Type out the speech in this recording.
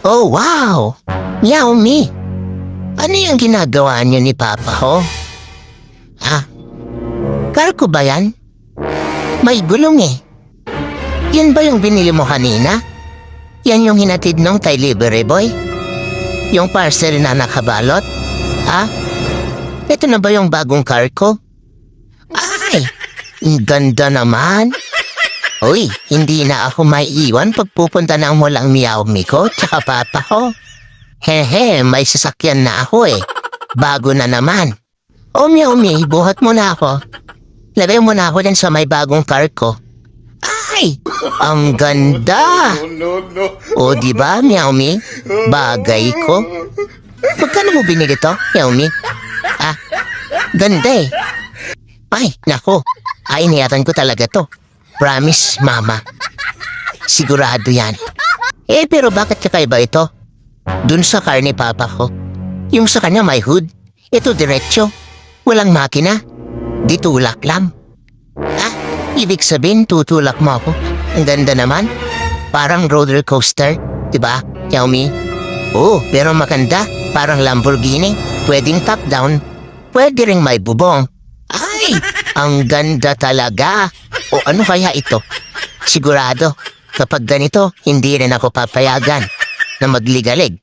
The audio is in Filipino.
Oh, wow! Meow me! Ano yung ginagawa niyo ni Papa ho? Ha? Karko ba yan? May gulong eh. Yan ba yung binili mo kanina? Yan yung hinatid nung kay Libre Boy? Yung parcel na nakabalot? Ha? Ito na ba yung bagong car ko? Ay! Ang ganda naman! Uy, hindi na ako maiiwan pag pupunta ng walang Meow Me ko tsaka Papa ko. Hehe, may sasakyan na ako eh. Bago na naman. O Meow Me, buhat mo na ako. Lagay mo na ako din sa may bagong car ko. Ay! Ang ganda! O diba, Meow Me? Bagay ko. Magkano mo binili to, Meow Me? Ah, ganda eh. Ay, nako. Ay, iniyatan ko talaga to. Promise, Mama. Sigurado yan. Eh, pero bakit kakaiba ito? Dun sa car ni Papa ko. Yung sa kanya may hood. Ito diretso. Walang makina. Di tulak lang. Ah, ibig sabihin tutulak mo ako. Ang ganda naman. Parang roller coaster. Diba, Xiaomi? Oo, pero maganda. Parang Lamborghini. Pwedeng top down. Pwede ring may bubong. Ay, ang ganda talaga. O ano kaya ito? Sigurado, kapag ganito, hindi rin ako papayagan na magligalig.